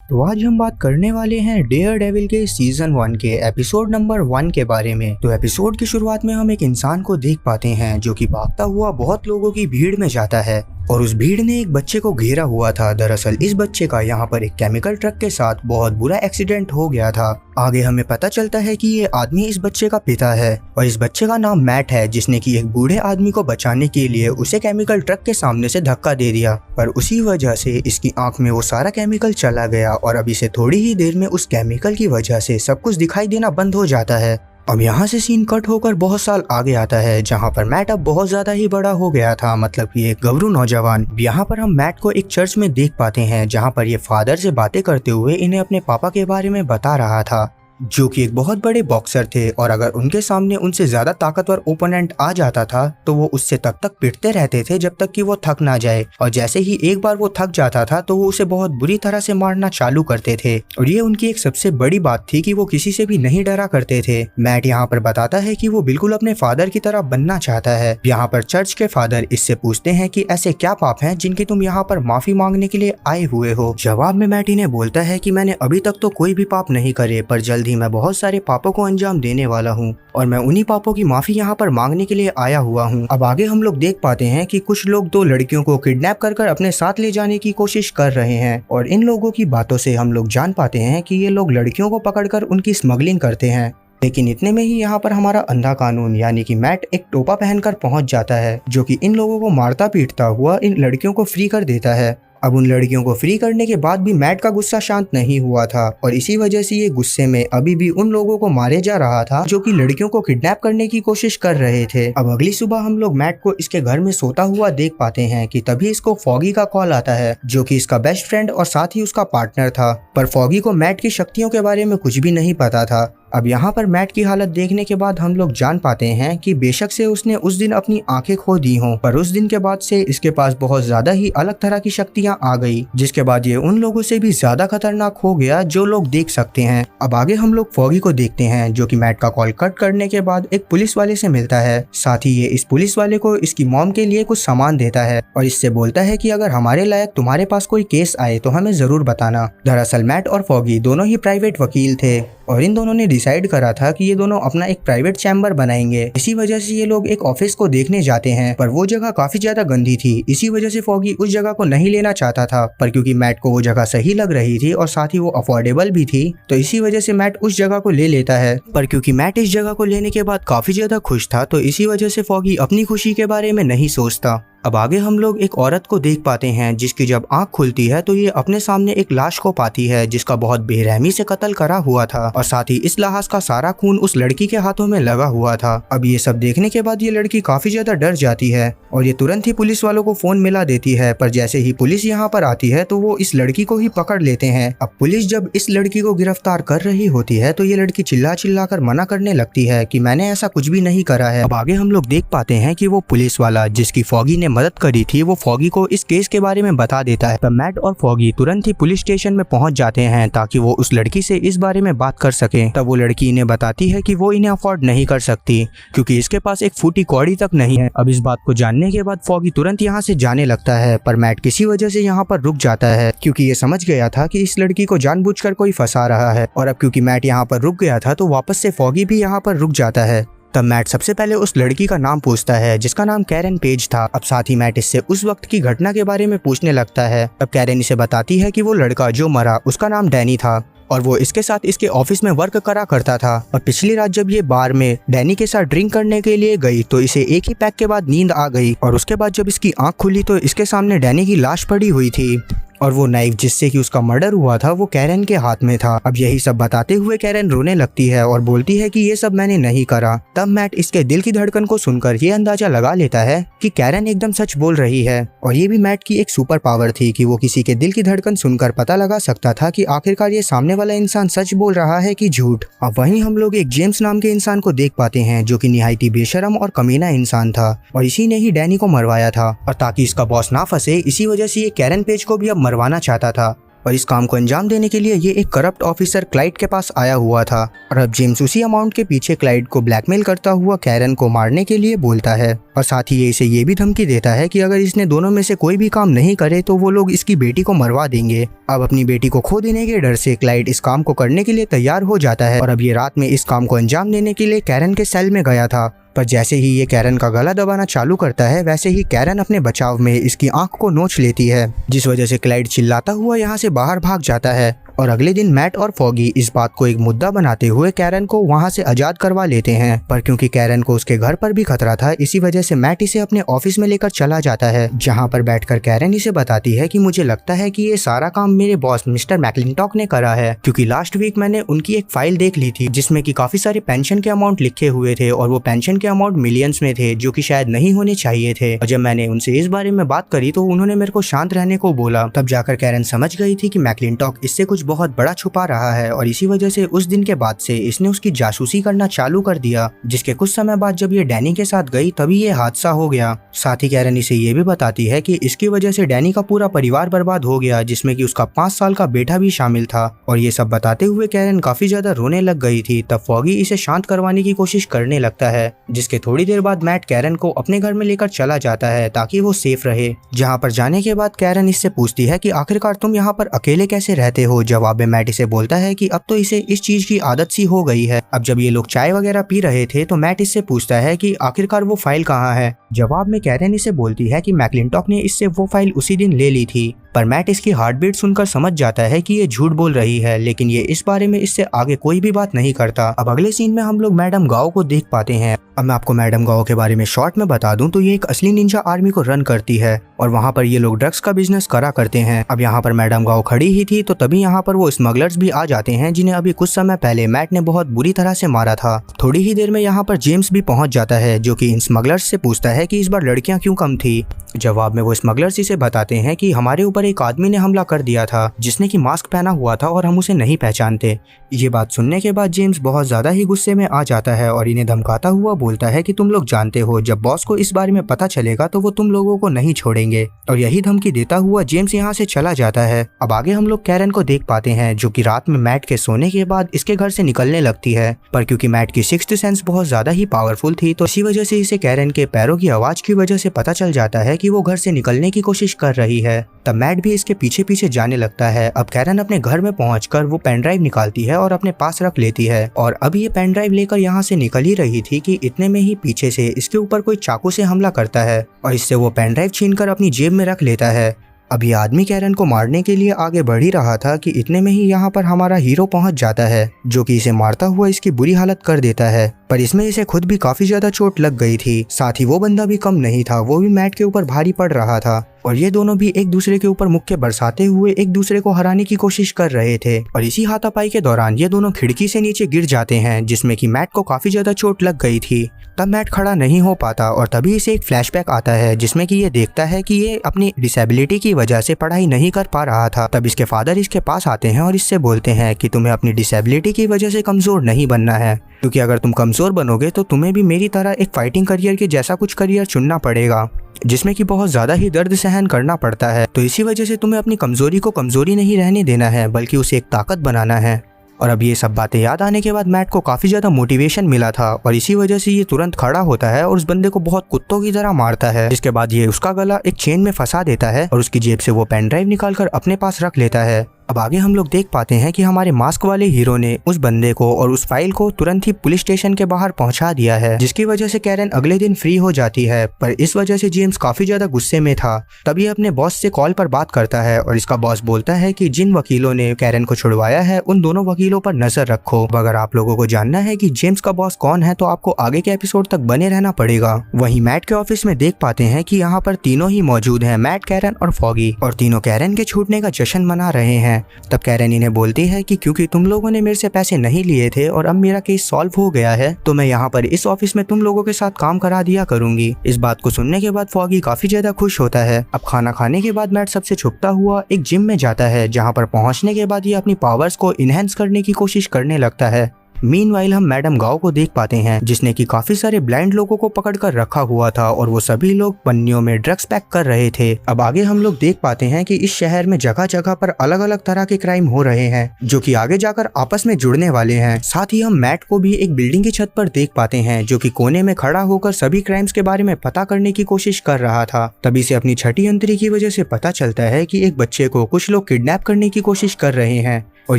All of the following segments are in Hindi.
तो आज हम बात करने वाले हैं डेयर डेविल के सीजन 1 के एपिसोड नंबर 1 के बारे में। तो एपिसोड की शुरुआत में हम एक इंसान को देख पाते हैं जो कि भागता हुआ बहुत लोगों की भीड़ में जाता है और उस भीड़ ने एक बच्चे को घेरा हुआ था। दरअसल इस बच्चे का यहाँ पर एक केमिकल ट्रक के साथ बहुत बुरा एक्सीडेंट हो गया था। आगे हमें पता चलता है कि ये आदमी इस बच्चे का पिता है और इस बच्चे का नाम मैट है, जिसने कि एक बूढ़े आदमी को बचाने के लिए उसे केमिकल ट्रक के सामने से धक्का दे दिया। पर उसी वजह से इसकी आंख में वो सारा केमिकल चला गया और अभी से थोड़ी ही देर में उस केमिकल की वजह से सब कुछ दिखाई देना बंद हो जाता है। अब यहाँ से सीन कट होकर बहुत साल आगे आता है, जहाँ पर मैट अब बहुत ज्यादा ही बड़ा हो गया था, मतलब कि एक गबरू नौजवान। यहाँ पर हम मैट को एक चर्च में देख पाते हैं, जहाँ पर ये फादर से बातें करते हुए इन्हें अपने पापा के बारे में बता रहा था, जो कि एक बहुत बड़े बॉक्सर थे और अगर उनके सामने उनसे ज्यादा ताकतवर ओपोनेंट आ जाता था तो वो उससे तब तक पिटते रहते थे जब तक कि वो थक ना जाए, और जैसे ही एक बार वो थक जाता था तो वो उसे बहुत बुरी तरह से मारना चालू करते थे। और ये उनकी एक सबसे बड़ी बात थी कि वो किसी से भी नहीं डरा करते थे। मैट यहाँ पर बताता है कि वो बिल्कुल अपने फादर की तरह बनना चाहता है। यहाँ पर चर्च के फादर इससे पूछते हैं कि ऐसे क्या पाप हैं जिनकी तुम यहाँ पर माफी मांगने के लिए आए हुए हो। जवाब में मैट इन्हें बोलता है कि मैंने अभी तक तो कोई भी पाप नहीं करे, पर जल्द ही मैं बहुत सारे पापों को अंजाम देने वाला हूँ और मैं उन्हीं पापों की माफी यहाँ पर मांगने के लिए आया हुआ हूँ। अब आगे हम लोग देख पाते हैं कि कुछ लोग दो लड़कियों को किडनैप कर अपने साथ ले जाने की कोशिश कर रहे हैं और इन लोगों की बातों से हम लोग जान पाते हैं कि ये लोग लड़कियों को पकड़कर उनकी स्मगलिंग करते हैं। लेकिन इतने में ही यहाँ पर हमारा अंधा कानून यानी कि मैट एक टोपा पहनकर पहुंच जाता है, जो कि इन लोगों को मारता पीटता हुआ इन लड़कियों को फ्री कर देता है। अब उन लड़कियों को फ्री करने के बाद भी मैट का गुस्सा शांत नहीं हुआ था और इसी वजह से ये गुस्से में अभी भी उन लोगों को मारे जा रहा था जो कि लड़कियों को किडनैप करने की कोशिश कर रहे थे। अब अगली सुबह हम लोग मैट को इसके घर में सोता हुआ देख पाते हैं कि तभी इसको फॉगी का कॉल आता है, जो कि इसका बेस्ट फ्रेंड और साथ ही उसका पार्टनर था। पर फॉगी को मैट की शक्तियों के बारे में कुछ भी नहीं पता था। अब यहाँ पर मैट की हालत देखने के बाद हम लोग जान पाते हैं कि बेशक से उसने उस दिन अपनी आंखें खो दी हों, पर उस दिन के बाद से इसके पास बहुत ज्यादा ही अलग तरह की शक्तियां आ गई, जिसके बाद ये उन लोगों से भी ज्यादा खतरनाक हो गया जो लोग देख सकते हैं। अब आगे हम लोग फॉगी को देखते हैं, जो कि मैट का कॉल कट करने के बाद एक पुलिस वाले से मिलता है। साथ ही ये इस पुलिस वाले को इसकी मॉम के लिए कुछ सामान देता है और इससे बोलता है कि अगर हमारे लायक तुम्हारे पास कोई केस आए तो हमें जरूर बताना। दरअसल मैट और फॉगी दोनों ही प्राइवेट वकील थे और इन दोनों ने डिसाइड करा था कि ये दोनों अपना एक प्राइवेट चैम्बर बनाएंगे। इसी वजह से ये लोग एक ऑफिस को देखने जाते हैं, पर वो जगह काफी ज्यादा गंदी थी। इसी वजह से फॉगी उस जगह को नहीं लेना चाहता था, पर क्योंकि मैट को वो जगह सही लग रही थी और साथ ही वो अफोर्डेबल भी थी, तो इसी वजह से मैट उस जगह को ले लेता है। पर क्योंकि मैट इस जगह को लेने के बाद काफी ज्यादा खुश था, तो इसी वजह से फॉगी अपनी खुशी के बारे में नहीं सोचता। अब आगे हम लोग एक औरत को देख पाते हैं, जिसकी जब आंख खुलती है तो ये अपने सामने एक लाश को पाती है जिसका बहुत बेरहमी से कत्ल करा हुआ था और साथ ही इस लाश का सारा खून उस लड़की के हाथों में लगा हुआ था। अब ये सब देखने के बाद ये लड़की काफी ज्यादा डर जाती है और ये तुरंत ही पुलिस वालों को फोन मिला देती है, पर जैसे ही पुलिस यहाँ पर आती है तो वो इस लड़की को ही पकड़ लेते हैं। अब पुलिस जब इस लड़की को गिरफ्तार कर रही होती है तो ये लड़की चिल्ला चिल्ला कर मना करने लगती है कि मैंने ऐसा कुछ भी नहीं करा है। अब आगे हम लोग देख पाते हैं कि वो पुलिस वाला जिसकी फॉगी ने मदद करी थी, वो फॉगी को इस केस के बारे में बता देता है। तब मैट और फॉगी तुरंत ही पुलिस स्टेशन में पहुंच जाते हैं ताकि वो उस लड़की से इस बारे में बात कर सकें। तब वो लड़की इन्हें बताती है कि वो इन्हें अफोर्ड नहीं कर सकती क्योंकि इसके पास एक फूटी कौड़ी तक नहीं है। अब इस बात को जानने के बाद फॉगी तुरंत यहाँ से जाने लगता है, पर मैट किसी वजह से यहाँ पर रुक जाता है क्योंकि ये समझ गया था कि इस लड़की को जानबूझकर कोई फंसा रहा है। और अब क्योंकि मैट यहाँ पर रुक गया था तो वापस से फॉगी भी यहाँ पर रुक जाता है। तब मैट सबसे पहले उस लड़की का नाम पूछता है जिसका नाम कैरन पेज था। अब साथ ही मैट इससे उस वक्त की घटना के बारे में पूछने लगता है। तब कैरन इसे बताती है कि वो लड़का जो मरा उसका नाम डैनी था और वो इसके साथ इसके ऑफिस में वर्क करा करता था। और पिछली रात जब ये बार में डैनी के साथ ड्रिंक करने के लिए गई तो इसे एक ही पैक के बाद नींद आ गई और उसके बाद जब इसकी आंख खुली तो इसके सामने डैनी की लाश पड़ी हुई थी और वो नाइफ जिससे कि उसका मर्डर हुआ था वो कैरन के हाथ में था। अब यही सब बताते हुए कैरन रोने लगती है और बोलती है कि ये सब मैंने नहीं करा। तब मैट इसके दिल की धड़कन को सुनकर ये अंदाजा लगा लेता है कि कैरन एकदम सच बोल रही है और ये भी मैट की एक सुपर पावर थी कि वो किसी के दिल की धड़कन सुनकर पता लगा सकता था कि आखिरकार ये सामने वाला इंसान सच बोल रहा है कि झूठ। अब वहीं हम लोग एक जेम्स नाम के इंसान को देख पाते हैं जो कि निहायत ही बेशरम और कमीना इंसान था और इसी ने ही डैनी को मरवाया था और ताकि इसका बॉस ना फंसे इसी वजह से ये कैरन पेज को भी अब मरवाना चाहता था। और इस काम को अंजाम देने के लिए ये एक करप्ट ऑफिसर क्लाइड के पास आया हुआ था और अब जेम्स उसी अमाउंट के पीछे क्लाइड को ब्लैकमेल करता हुआ कैरन को मारने के लिए बोलता है। और साथ ही ये इसे ये भी धमकी देता है कि अगर इसने दोनों में से कोई भी काम नहीं करे तो वो लोग इसकी बेटी को मरवा देंगे। अब अपनी बेटी को खो देने के डर से क्लाइड इस काम को करने के लिए तैयार हो जाता है और अब ये रात में इस काम को अंजाम देने के लिए कैरन के सेल में गया था। पर जैसे ही ये कैरन का गला दबाना चालू करता है वैसे ही कैरन अपने बचाव में इसकी आंख को नोच लेती है, जिस वजह से क्लाइड चिल्लाता हुआ यहाँ से बाहर भाग जाता है। और अगले दिन मैट और फॉगी इस बात को एक मुद्दा बनाते हुए कैरन को वहाँ से आजाद करवा लेते हैं। पर क्योंकि कैरन को उसके घर पर भी खतरा था, इसी वजह से मैट इसे अपने ऑफिस में लेकर चला जाता है, जहाँ पर बैठकर कैरन इसे बताती है कि मुझे लगता है कि ये सारा काम मेरे बॉस मिस्टर मैकलिंटॉक ने करा है, क्योंकि लास्ट वीक मैंने उनकी एक फाइल देख ली थी जिसमें कि काफी सारे पेंशन के अमाउंट लिखे हुए थे और वो पेंशन के अमाउंट मिलियंस में थे, जो कि शायद नहीं होने चाहिए थे। और जब मैंने उनसे इस बारे में बात करी तो उन्होंने मेरे को शांत रहने को बोला। तब जाकर कैरन समझ गई थी कि मैकलिंटॉक इससे कुछ बहुत बड़ा छुपा रहा है और इसी वजह से उस दिन के बाद से इसने उसकी जासूसी करना चालू कर दिया, जिसके कुछ समय बाद जब ये डैनी के साथ गई तभी ये हादसा हो गया। साथ ही कैरन इसे ये भी बताती है कि इसकी वजह से डैनी का पूरा परिवार बर्बाद हो गया, जिसमें कि उसका 5 साल का बेटा भी शामिल था। और ये सब बताते हुए कैरन काफी ज्यादा रोने लग गई थी। तब फॉगी इसे शांत करवाने की कोशिश करने लगता है, जिसके थोड़ी देर बाद मैट कैरन को अपने घर में लेकर चला जाता है ताकि वो सेफ रहे। जहाँ पर जाने के बाद कैरन इससे पूछती है कि आखिरकार तुम यहाँ पर अकेले कैसे रहते हो। जवाब में मैट इसे बोलता है कि अब तो इसे इस चीज की आदत सी हो गई है। अब जब ये लोग चाय वगैरह पी रहे थे तो मैट इससे पूछता है कि आखिरकार वो फाइल कहाँ है। जवाब में कैरन इसे बोलती है कि मैकलिंटॉक ने इससे वो फाइल उसी दिन ले ली थी। पर मैट इसकी हार्ट बीट सुनकर समझ जाता है कि ये झूठ बोल रही है, लेकिन ये इस बारे में इससे आगे कोई भी बात नहीं करता। अब अगले सीन में हम लोग मैडम गाओ को देख पाते हैं। अब मैं आपको मैडम गाओ के बारे में शॉर्ट में बता दूं तो ये एक असली निंजा आर्मी को रन करती है और वहाँ पर ये लोग ड्रग्स का बिजनेस करा करते हैं। अब यहाँ पर मैडम गाओ खड़ी ही थी तो तभी यहाँ पर वो स्मगलर्स भी आ जाते हैं, जिन्हें अभी कुछ समय पहले मैट ने बहुत बुरी तरह से मारा था। थोड़ी ही देर में यहाँ पर जेम्स भी पहुंच जाता है, जो कि इन स्मगलर्स से पूछता है कि इस बार लड़कियां क्यों कम थी। जवाब में वो स्मगलर्स इसे बताते हैं कि हमारे ऊपर एक आदमी ने हमला कर दिया था जिसने कि मास्क पहना हुआ था और हम उसे नहीं पहचानते। ये बात सुनने के बाद जेम्स बहुत ज्यादा ही गुस्से में आ जाता है और इन्हें धमकाता हुआ बोलता है कि तुम लोग जानते हो जब बॉस को इस बारे में पता चलेगा तो वो तुम लोगों को नहीं छोड़ेंगे। और यही धमकी देता हुआ जेम्स यहाँ से चला जाता है। अब आगे हम लोग कैरन को देख पाते हैं, जो कि रात में मैट के सोने के बाद इसके घर से निकलने लगती है। पर क्योंकि मैट की सिक्स्थ सेंस बहुत ज्यादा ही पावरफुल थी तो इसी वजह से इसे कैरन के पैरों की आवाज की वजह से पता चल जाता है कि वो घर से निकलने की कोशिश कर रही है। तब मैट भी इसके पीछे पीछे जाने लगता है। अब कैरन अपने घर में पहुंचकर वो पेन ड्राइव निकालती है और अपने पास रख लेती है और अब ये पेन ड्राइव लेकर यहाँ से निकल ही रही थी कि इतने में ही पीछे से इसके ऊपर कोई चाकू से हमला करता है और इससे वो पेन ड्राइव छीनकर अपनी जेब में रख लेता है। अब ये आदमी कैरन को मारने के लिए आगे बढ़ ही रहा था कि इतने में ही यहाँ पर हमारा हीरो पहुंच जाता है, जो कि इसे मारता हुआ इसकी बुरी हालत कर देता है। पर इसमें इसे खुद भी काफी ज्यादा चोट लग गई थी। साथ ही वो बंदा भी कम नहीं था, वो भी मैट के ऊपर भारी पड़ रहा था और ये दोनों भी एक दूसरे के ऊपर मुक्के बरसाते हुए एक दूसरे को हराने की कोशिश कर रहे थे। और इसी हाथापाई के दौरान ये दोनों खिड़की से नीचे गिर जाते हैं, जिसमें कि मैट को काफी ज्यादा चोट लग गई थी। तब मैट खड़ा नहीं हो पाता और तभी इसे एक फ्लैशबैक आता है जिसमें कि ये देखता है कि ये अपनी डिसेबिलिटी की वजह से पढ़ाई नहीं कर पा रहा था। तब इसके फादर इसके पास आते हैं और इससे बोलते हैं कि तुम्हें अपनी डिसेबिलिटी की वजह से कमजोर नहीं बनना है, क्योंकि अगर तुम कमजोर बनोगे तो तुम्हें भी मेरी तरह एक फाइटिंग करियर के जैसा कुछ करियर चुनना पड़ेगा, जिसमें कि बहुत ज्यादा ही दर्द सहन करना पड़ता है। तो इसी वजह से तुम्हें अपनी कमजोरी को कमजोरी नहीं रहने देना है, बल्कि उसे एक ताकत बनाना है। और अब ये सब बातें याद आने के बाद मैट को काफी ज्यादा मोटिवेशन मिला था और इसी वजह से ये तुरंत खड़ा होता है और उस बंदे को बहुत कुत्तों की तरह मारता है। जिसके बाद ये उसका गला एक चेन में फंसा देता है और उसकी जेब से वो पेन ड्राइव निकालकर अपने पास रख लेता है। अब आगे हम लोग देख पाते हैं कि हमारे मास्क वाले हीरो ने उस बंदे को और उस फाइल को तुरंत ही पुलिस स्टेशन के बाहर पहुंचा दिया है, जिसकी वजह से कैरन अगले दिन फ्री हो जाती है। पर इस वजह से जेम्स काफी ज्यादा गुस्से में था। तभी अपने बॉस से कॉल पर बात करता है और इसका बॉस बोलता है कि जिन वकीलों ने कैरन को छुड़वाया है उन दोनों वकीलों पर नजर रखो। अगर आप लोगों को जानना है कि जेम्स का बॉस कौन है तो आपको आगे के एपिसोड तक बने रहना पड़ेगा। वहीं मैट के ऑफिस में देख पाते हैं कि यहाँ पर तीनों ही मौजूद हैं, मैट, कैरन और फॉगी, और तीनों कैरन के छूटने का जश्न मना रहे हैं। तब कैरन इन्हें बोलती है कि क्योंकि तुम लोगों ने मेरे से पैसे नहीं लिए थे और अब मेरा केस सॉल्व हो गया है तो मैं यहाँ पर इस ऑफिस में तुम लोगों के साथ काम करा दिया करूंगी। इस बात को सुनने के बाद फॉगी काफी ज्यादा खुश होता है। अब खाना खाने के बाद मैट सबसे छुपता हुआ एक जिम में जाता है, जहाँ पर पहुंचने के बाद ये अपनी पावर्स को इनहेंस करने की कोशिश करने लगता है। मीनवाइल हम मैडम गाओ को देख पाते हैं जिसने कि काफी सारे ब्लाइंड लोगों को पकड़ कर रखा हुआ था और वो सभी लोग पन्नियों में ड्रग्स पैक कर रहे थे। अब आगे हम लोग देख पाते हैं कि इस शहर में जगह जगह पर अलग अलग तरह के क्राइम हो रहे हैं जो कि आगे जाकर आपस में जुड़ने वाले हैं। साथ ही हम मैट को भी एक बिल्डिंग की छत पर देख पाते हैं जो कि कोने में खड़ा होकर सभी क्राइम्स के बारे में पता करने की कोशिश कर रहा था। तभी से अपनी छठी अंतरी की वजह से पता चलता है कि एक बच्चे को कुछ लोग किडनैप करने की कोशिश कर रहे हैं और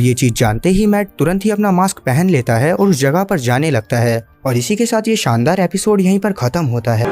ये चीज जानते ही मैट तुरंत ही अपना मास्क पहन लेता है और उस जगह पर जाने लगता है। और इसी के साथ ये शानदार एपिसोड यहीं पर खत्म होता है।